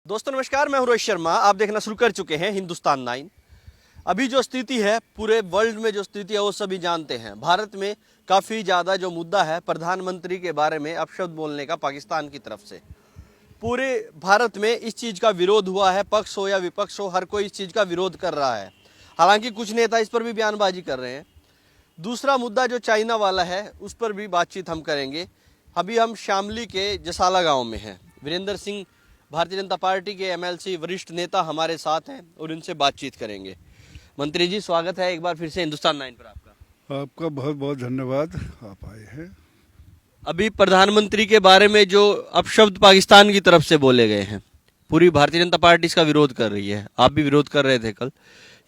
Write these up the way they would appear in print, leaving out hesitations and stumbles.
दोस्तों नमस्कार, मैं हूं रोहित शर्मा। आप देखना शुरू कर चुके हैं हिंदुस्तान 9। अभी जो स्थिति है, पूरे वर्ल्ड में जो स्थिति है वो सभी जानते हैं। भारत में काफ़ी ज़्यादा जो मुद्दा है प्रधानमंत्री के बारे में अपशब्द बोलने का पाकिस्तान की तरफ से, पूरे भारत में इस चीज़ का विरोध हुआ है। पक्ष हो या विपक्ष हो, हर कोई इस चीज़ का विरोध कर रहा है। हालांकि कुछ नेता इस पर भी बयानबाजी कर रहे हैं। दूसरा मुद्दा जो चाइना वाला है उस पर भी बातचीत हम करेंगे। अभी हम शामली के जसाला गांव में हैं। वीरेंद्र सिंह भारतीय जनता पार्टी के एमएलसी वरिष्ठ नेता हमारे साथ हैं और इनसे बातचीत करेंगे। मंत्री जी, स्वागत है एक बार फिर से हिंदुस्तान 9 पर आपका। आपका बहुत बहुत धन्यवाद, आप आए हैं। अभी प्रधानमंत्री के बारे में जो अपशब्द पाकिस्तान की तरफ से बोले गए हैं, पूरी भारतीय जनता पार्टी इसका विरोध कर रही है। आप भी विरोध कर रहे थे कल,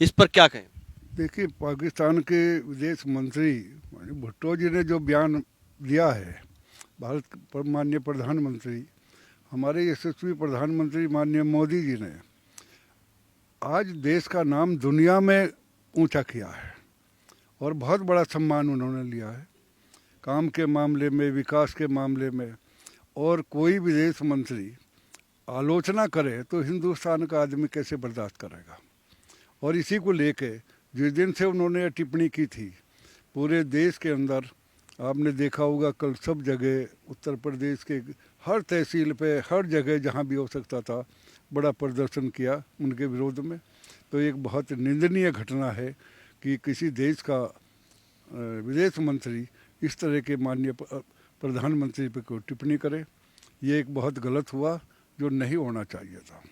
इस पर क्या कहें? देखिए, पाकिस्तान के विदेश मंत्री भुट्टो जी ने जो बयान दिया है, भारत के माननीय प्रधानमंत्री, हमारे यशस्वी प्रधानमंत्री माननीय मोदी जी ने आज देश का नाम दुनिया में ऊंचा किया है और बहुत बड़ा सम्मान उन्होंने लिया है काम के मामले में, विकास के मामले में। और कोई विदेश मंत्री आलोचना करे तो हिंदुस्तान का आदमी कैसे बर्दाश्त करेगा। और इसी को लेके जिस दिन से उन्होंने टिप्पणी की थी, पूरे देश के अंदर आपने देखा होगा, कल सब जगह उत्तर प्रदेश के हर तहसील पे, हर जगह जहाँ भी हो सकता था, बड़ा प्रदर्शन किया उनके विरोध में। तो एक बहुत निंदनीय घटना है कि किसी देश का विदेश मंत्री इस तरह के माननीय प्रधानमंत्री पे कोई टिप्पणी करे। ये एक बहुत गलत हुआ, जो नहीं होना चाहिए था।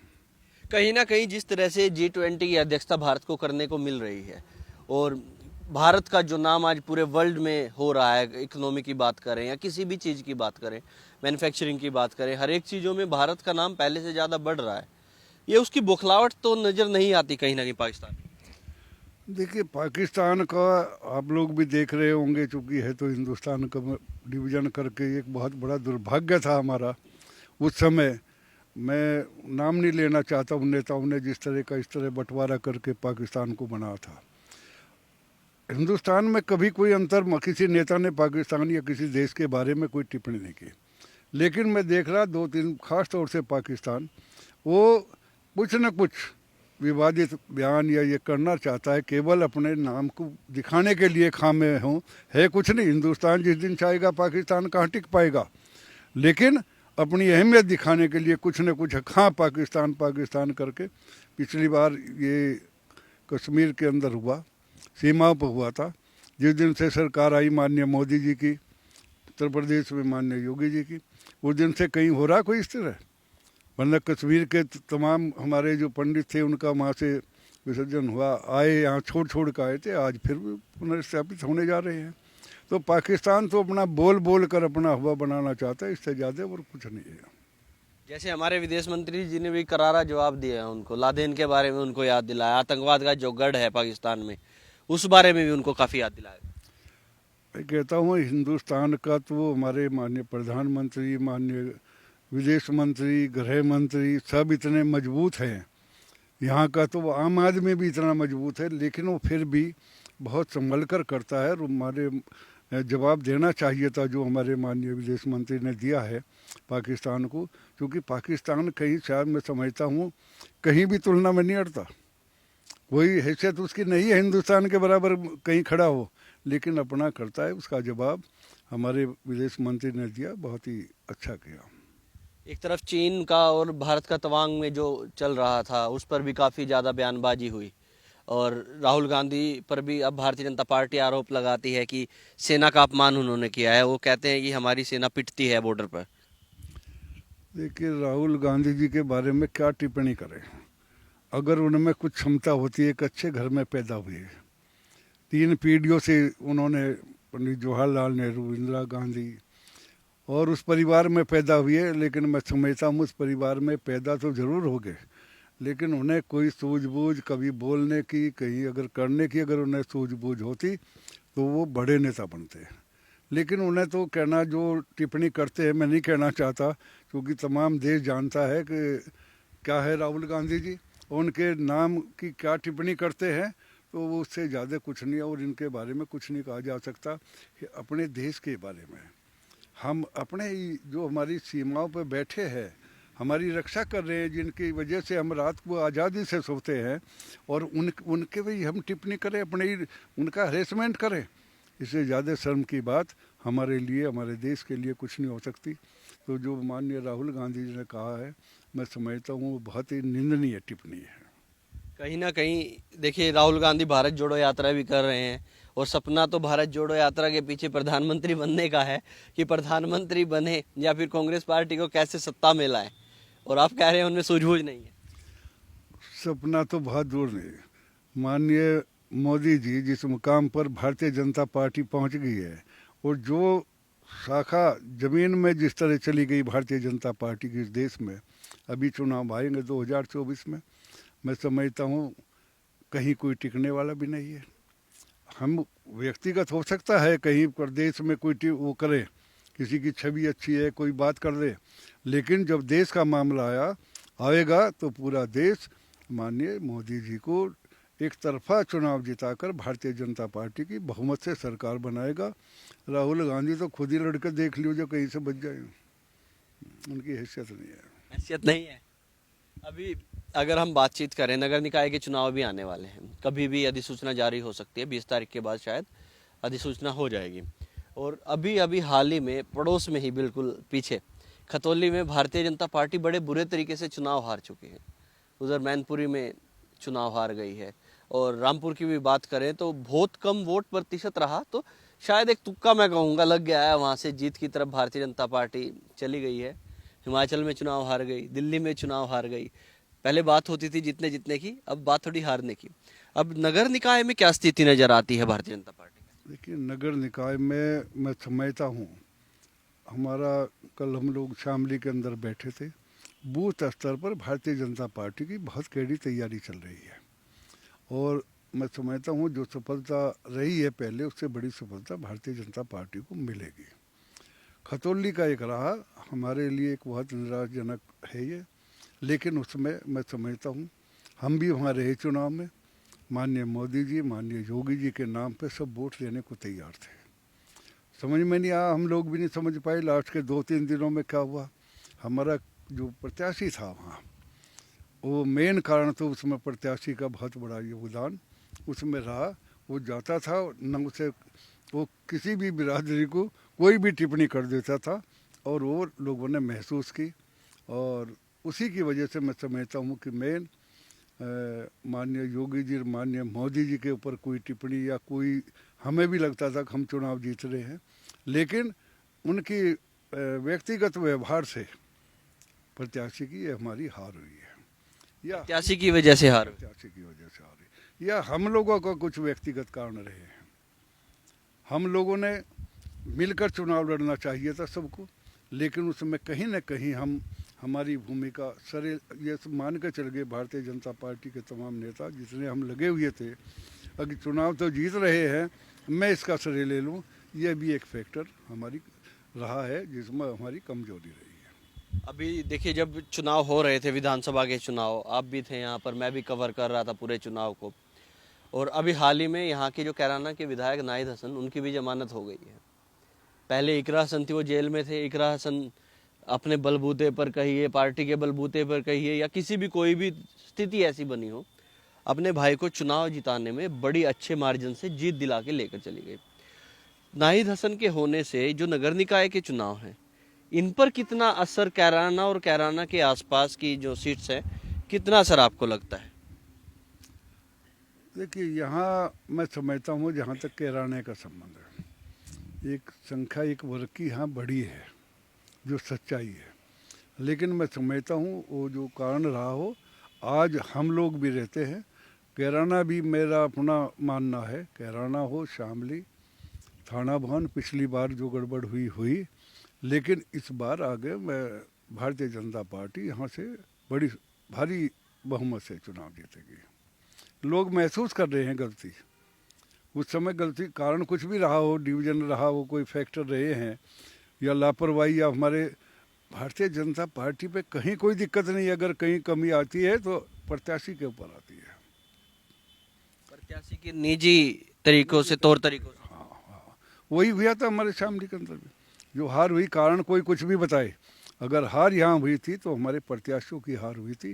कहीं ना कहीं जिस तरह से G20 की अध्यक्षता भारत को करने को मिल रही है और भारत का जो नाम आज पूरे वर्ल्ड में हो रहा है, इकोनॉमी की बात करें या किसी भी चीज़ की बात करें, मैन्युफैक्चरिंग की बात करें, हर एक चीज़ों में भारत का नाम पहले से ज़्यादा बढ़ रहा है। ये उसकी बौखलाहट तो नज़र नहीं आती कहीं ना कहीं पाकिस्तान में। देखिए, पाकिस्तान का आप लोग भी देख रहे होंगे, चूँकि है तो हिंदुस्तान का डिवीज़न करके एक बहुत बड़ा दुर्भाग्य था हमारा उस समय। मैं नाम नहीं लेना चाहता उन नेताओं ने जिस तरह का इस तरह बंटवारा करके पाकिस्तान को बनाया था। हिंदुस्तान में कभी कोई अंतर किसी नेता ने पाकिस्तान या किसी देश के बारे में कोई टिप्पणी नहीं की। लेकिन मैं देख रहा दो तीन, खास तौर से पाकिस्तान, वो कुछ न कुछ विवादित बयान या ये करना चाहता है, केवल अपने नाम को दिखाने के लिए खामे हों। है कुछ नहीं, हिंदुस्तान जिस दिन चाहेगा पाकिस्तान कहाँ टिक पाएगा। लेकिन अपनी अहमियत दिखाने के लिए कुछ न कुछ हाँ पाकिस्तान पाकिस्तान करके। पिछली बार ये कश्मीर के अंदर हुआ, सीमाओं पर हुआ था, जिस दिन से सरकार आई माननीय मोदी जी की, उत्तर प्रदेश में माननीय योगी जी की, उस दिन से कहीं हो रहा कोई इस तरह। वरना कश्मीर के तमाम हमारे जो पंडित थे उनका वहाँ से विसर्जन हुआ, आए यहाँ छोड़ छोड़ कर आए थे, आज फिर पुनर्स्थापित होने जा रहे हैं। तो पाकिस्तान तो अपना बोल बोल कर अपना हुआ बनाना चाहता है, इससे ज़्यादा और कुछ नहीं है। जैसे हमारे विदेश मंत्री जी ने भी करारा जवाब दिया है उनको, लादेन के बारे में उनको याद दिलाया, आतंकवाद का जो गढ़ है पाकिस्तान में उस बारे में भी उनको काफ़ी याद दिलाया। मैं कहता हूँ हिंदुस्तान का तो हमारे माननीय प्रधानमंत्री, माननीय विदेश मंत्री, गृह मंत्री सब इतने मजबूत हैं। यहाँ का तो आम आदमी भी इतना मजबूत है, लेकिन वो फिर भी बहुत संभल कर करता है। और हमारे जवाब देना चाहिए था जो हमारे माननीय विदेश मंत्री ने दिया है पाकिस्तान को, क्योंकि पाकिस्तान कहीं शायद मैं समझता हूँ कहीं भी तुलना में नहीं अड़ता। कोई हैसियत उसकी नहीं है हिंदुस्तान के बराबर कहीं खड़ा हो, लेकिन अपना करता है। उसका जवाब हमारे विदेश मंत्री ने दिया, बहुत ही अच्छा किया। एक तरफ चीन का और भारत का तवांग में जो चल रहा था उस पर भी काफ़ी ज़्यादा बयानबाजी हुई और राहुल गांधी पर भी अब भारतीय जनता पार्टी आरोप लगाती है कि सेना का अपमान उन्होंने किया है। वो कहते हैं कि हमारी सेना पिटती है बॉर्डर पर। देखिए, राहुल गांधी जी के बारे में क्या टिप्पणी करें। अगर उनमें कुछ क्षमता होती है, एक अच्छे घर में पैदा हुए, 3 पीढ़ियों से उन्होंने पंडित जवाहरलाल नेहरू, इंदिरा गांधी और उस परिवार में पैदा हुए, लेकिन मैं समझता हूँ उस परिवार में पैदा तो ज़रूर हो गए, लेकिन उन्हें कोई सूझबूझ कभी बोलने की, कहीं अगर करने की अगर उन्हें सूझबूझ होती तो वो बड़े नेता बनते हैं। लेकिन उन्हें तो कहना, जो टिप्पणी करते हैं, मैं नहीं कहना चाहता, क्योंकि तमाम देश जानता है कि क्या है राहुल गांधी जी, उनके नाम की क्या टिप्पणी करते हैं, तो वो उससे ज़्यादा कुछ नहीं है। और इनके बारे में कुछ नहीं कहा जा सकता। अपने देश के बारे में हम अपने जो हमारी सीमाओं पर बैठे हैं, हमारी रक्षा कर रहे हैं, जिनकी वजह से हम रात को आज़ादी से सोते हैं, और उनके भी हम टिप्पणी करें, उनका हरेसमेंट करें। इससे ज़्यादा शर्म की बात हमारे लिए, हमारे देश के लिए कुछ नहीं हो सकती। तो जो माननीय राहुल गांधी जी ने कहा है, मैं समझता हूँ वो बहुत ही निंदनीय टिप्पणी है। कहीं ना कहीं देखिए, राहुल गांधी भारत जोड़ो यात्रा भी कर रहे हैं, और सपना तो भारत जोड़ो यात्रा के पीछे प्रधानमंत्री बनने का है कि प्रधानमंत्री बने या फिर कांग्रेस पार्टी को कैसे सत्ता में लाए, और आप कह रहे हैं उनमें सूझबूझ नहीं है। सपना तो बहुत दूर नहीं। माननीय मोदी जी जिस मुकाम पर भारतीय जनता पार्टी पहुंच गई है, और जो शाखा ज़मीन में जिस तरह चली गई भारतीय जनता पार्टी की इस देश में, अभी चुनाव आएंगे 2024 में, मैं समझता हूँ कहीं कोई टिकने वाला भी नहीं है। हम व्यक्तिगत हो सकता है कहीं प्रदेश में कोई वो करे, किसी की छवि अच्छी है, कोई बात कर दे, लेकिन जब देश का मामला आएगा तो पूरा देश माननीय मोदी जी को एक तरफा चुनाव जिताकर भारतीय जनता पार्टी की बहुमत से सरकार बनाएगा। राहुल गांधी तो खुद ही लड़के देख लियो जो कहीं से बच जाए, उनकी हैसियत नहीं है। हैसियत नहीं है। अभी अगर हम बातचीत करें, नगर निकाय के चुनाव भी आने वाले हैं, कभी भी अधिसूचना जारी हो सकती है, 20 तारीख के बाद शायद अधिसूचना हो जाएगी। और अभी अभी हाल ही में पड़ोस में ही बिल्कुल पीछे खतौली में भारतीय जनता पार्टी बड़े बुरे तरीके से चुनाव हार चुकी है। उधर मैनपुरी में चुनाव हार गई है, और रामपुर की भी बात करें तो बहुत कम वोट प्रतिशत रहा, तो शायद एक तुक्का मैं कहूँगा लग गया है, वहाँ से जीत की तरफ भारतीय जनता पार्टी चली गई है। हिमाचल में चुनाव हार गई, दिल्ली में चुनाव हार गई। पहले बात होती थी जीतने जीतने की, अब बात थोड़ी हारने की। अब नगर निकाय में क्या स्थिति नजर आती है भारतीय जनता पार्टी की? देखिए, नगर निकाय में मैं समझता हूँ, हमारा कल हम लोग शामली के अंदर बैठे थे, बूथ स्तर पर भारतीय जनता पार्टी की बहुत कड़ी तैयारी चल रही है, और मैं समझता हूँ जो सफलता रही है पहले, उससे बड़ी सफलता भारतीय जनता पार्टी को मिलेगी। खतौली का एक रहा हमारे लिए एक बहुत निराशजनक है ये, लेकिन उसमें मैं समझता हूँ हम भी वहाँ रहे चुनाव में, माननीय मोदी जी, माननीय योगी जी के नाम पे सब वोट लेने को तैयार थे। समझ में नहीं आया, हम लोग भी नहीं समझ पाए लास्ट के 2-3 दिनों में क्या हुआ। हमारा जो प्रत्याशी था वहाँ, वो मेन कारण तो उसमें प्रत्याशी का बहुत बड़ा योगदान उसमें रहा। वो जाता था न, उसे वो किसी भी बिरादरी को कोई भी टिप्पणी कर देता था, और वो लोगों ने महसूस की, और उसी की वजह से मैं समझता हूँ कि मेन माननीय योगी जी, माननीय मोदी जी के ऊपर कोई टिप्पणी या कोई, हमें भी लगता था कि हम चुनाव जीत रहे हैं, लेकिन उनकी व्यक्तिगत व्यवहार से प्रत्याशी की हमारी हार हुई है, या प्रत्याशी की वजह से हार हुई। प्रत्याशी की वजह से हार हुई, या हम लोगों का कुछ व्यक्तिगत कारण रहे हैं। हम लोगों ने मिलकर चुनाव लड़ना चाहिए था सबको, लेकिन उसमें कहीं न कहीं हमारी भूमिका सरे ये मान के चल गए भारतीय जनता पार्टी के तमाम नेता जितने हम लगे हुए थे, अगर चुनाव तो जीत रहे हैं, मैं इसका श्रेय ले लूँ, ये भी एक फैक्टर हमारी रहा है जिसमें हमारी कमजोरी रही है। अभी देखिए, जब चुनाव हो रहे थे विधानसभा के चुनाव, आप भी थे यहाँ पर, मैं भी कवर कर रहा था पूरे चुनाव को, और अभी हाल ही में यहाँ के जो कैराना के विधायक नाहिद हसन, उनकी भी जमानत हो गई है। पहले इकरा हसन थी, वो जेल में थे। इकरा हसन अपने बलबूते पर कहिए, पार्टी के बलबूते पर कहिए, या किसी भी कोई भी स्थिति ऐसी बनी हो, अपने भाई को चुनाव जिताने में बड़ी अच्छे मार्जिन से जीत दिला के लेकर चली गई। नाहिद हसन के होने से जो नगर निकाय के चुनाव हैं, इन पर कितना असर, कैराना और कैराना के आसपास की जो सीट्स हैं, कितना असर आपको लगता है? देखिए, यहाँ मैं समझता हूँ जहाँ तक कैराने का संबंध है, एक संख्या एक वर्ग की यहाँ बड़ी है जो सच्चाई है, लेकिन मैं समझता हूँ वो जो कारण रहा हो, आज हम लोग भी रहते हैं। कैराना भी मेरा अपना मानना है, कैराना हो, शामली, थाना भवन, पिछली बार जो गड़बड़ हुई, लेकिन इस बार आगे मैं भारतीय जनता पार्टी यहाँ से बड़ी भारी बहुमत से चुनाव जीतेगी। लोग महसूस कर रहे हैं गलती, उस समय गलती कारण कुछ भी रहा हो, डिवीजन रहा हो, कोई फैक्टर रहे हैं, या लापरवाही, या हमारे भारतीय जनता पार्टी पे कहीं कोई दिक्कत नहीं, अगर कहीं कमी आती है तो प्रत्याशी के ऊपर आती है, प्रत्याशी के निजी तरीकों से, तौर तरीकों से। हाँ, वही हुआ था हमारे शामली के अंदर भी, जो हार हुई कारण कोई कुछ भी बताए, अगर हार यहाँ हुई थी तो हमारे प्रत्याशियों की हार हुई थी,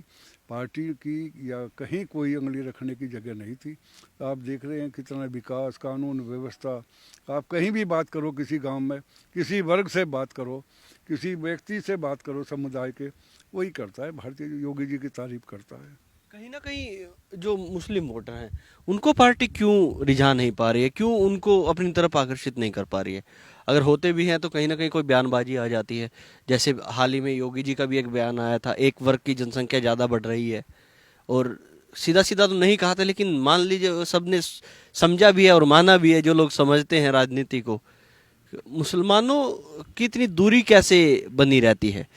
पार्टी की या कहीं कोई उंगली रखने की जगह नहीं थी। आप देख रहे हैं कितना विकास, कानून व्यवस्था, आप कहीं भी बात करो, किसी गांव में किसी वर्ग से बात करो, किसी व्यक्ति से बात करो समुदाय के, वही करता है, भारतीय योगी जी की तारीफ करता है। कहीं ना कहीं जो मुस्लिम वोटर हैं उनको पार्टी क्यों रिझा नहीं पा रही है, क्यों उनको अपनी तरफ आकर्षित नहीं कर पा रही है? अगर होते भी हैं तो कहीं ना कहीं कोई बयानबाजी आ जाती है, जैसे हाल ही में योगी जी का भी एक बयान आया था, एक वर्ग की जनसंख्या ज़्यादा बढ़ रही है, और सीधा सीधा तो नहीं कहा था, लेकिन मान लीजिए सबने समझा भी है और माना भी है, जो लोग समझते हैं राजनीति को। मुसलमानों की इतनी दूरी कैसे बनी रहती है?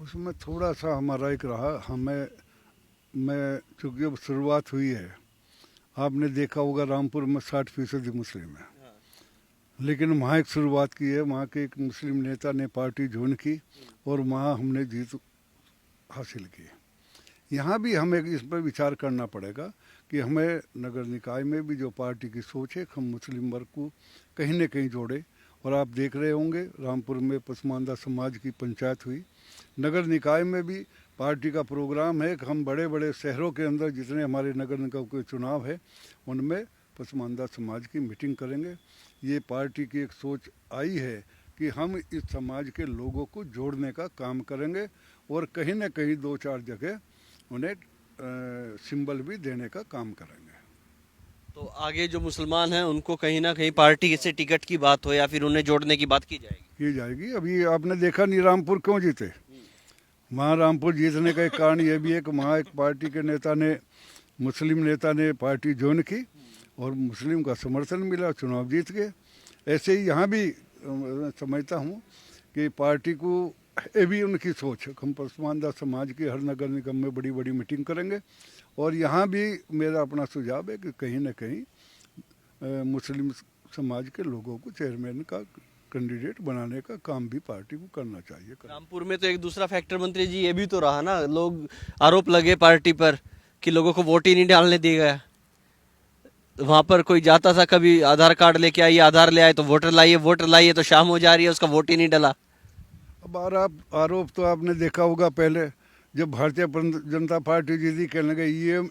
उसमें थोड़ा सा हमारा एक रहा, मैं चूँकि अब शुरुआत हुई है, आपने देखा होगा रामपुर में 60% मुस्लिम है, लेकिन वहाँ एक शुरुआत की है, वहाँ के एक मुस्लिम नेता ने पार्टी ज्वाइन की और वहाँ हमने जीत हासिल की। यहाँ भी हमें इस पर विचार करना पड़ेगा कि हमें नगर निकाय में भी जो पार्टी की सोच है, हम मुस्लिम वर्ग को कहीं न कहीं जोड़े। और आप देख रहे होंगे रामपुर में पसमानदा समाज की पंचायत हुई, नगर निकाय में भी पार्टी का प्रोग्राम है कि हम बड़े बड़े शहरों के अंदर जितने हमारे नगर निकाय के चुनाव है उनमें पसमानदा समाज की मीटिंग करेंगे। ये पार्टी की एक सोच आई है कि हम इस समाज के लोगों को जोड़ने का काम करेंगे और कहीं न कहीं 2-4 जगह उन्हें सिंबल भी देने का काम करेंगे। तो आगे जो मुसलमान हैं उनको कहीं ना कहीं पार्टी से टिकट की बात हो या फिर उन्हें जोड़ने की बात की जाएगी। अभी आपने देखा नहीं रामपुर क्यों जीते, वहाँ रामपुर जीतने का एक कारण ये भी है कि वहाँ एक पार्टी के नेता ने, मुस्लिम नेता ने पार्टी ज्वाइन की और मुस्लिम का समर्थन मिला, चुनाव जीत गए। ऐसे ही यहाँ भी समझता हूँ कि पार्टी को ये भी उनकी सोच है, हम पसमानदा समाज की हर नगर निगम में बड़ी बड़ी मीटिंग करेंगे और यहाँ भी मेरा अपना सुझाव है कि कहीं न कहीं मुस्लिम समाज के लोगों को चेयरमैन का कैंडिडेट बनाने का काम भी पार्टी को करना चाहिए। रामपुर में तो एक दूसरा फैक्टर मंत्री जी ये भी तो रहा ना, लोग आरोप लगे पार्टी पर कि लोगों को वोट ही नहीं डालने दिया गया। वहां पर कोई जाता था, कभी आधार कार्ड लेके आइए, आधार ले आए तो वोटर लाइए तो शाम हो जा रही है, उसका वोट ही नहीं डला। अब आरोप तो आपने देखा होगा, पहले जब भारतीय जनता पार्टी जीती कहने लगे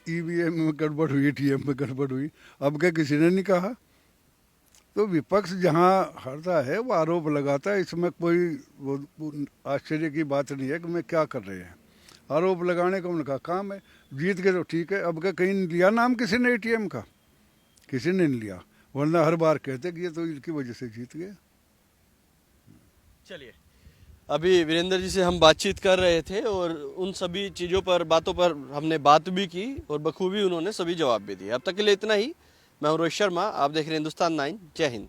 ईवीएम में गड़बड़ हुई, एटीएम में गड़बड़ हुई, अब क्या किसी ने नहीं कहा। तो विपक्ष जहाँ हारता है वो आरोप लगाता है, इसमें कोई आश्चर्य की बात नहीं है कि मैं क्या कर रहे हैं, आरोप लगाने का उनका काम है। जीत गए तो ठीक है, अब क्या कहीं लिया नाम किसी ने एटीएम का? किसी ने नहीं लिया, वरना हर बार कहते कि ये तो इनकी वजह से जीत गए। चलिए, अभी वीरेंद्र जी से हम बातचीत कर रहे थे और उन सभी चीज़ों पर, बातों पर हमने बात भी की और बखूबी उन्होंने सभी जवाब भी दिए। अब तक के लिए इतना ही। मैं हूं रोहित शर्मा, आप देख रहे हैं हिंदुस्तान 9। जय हिंद।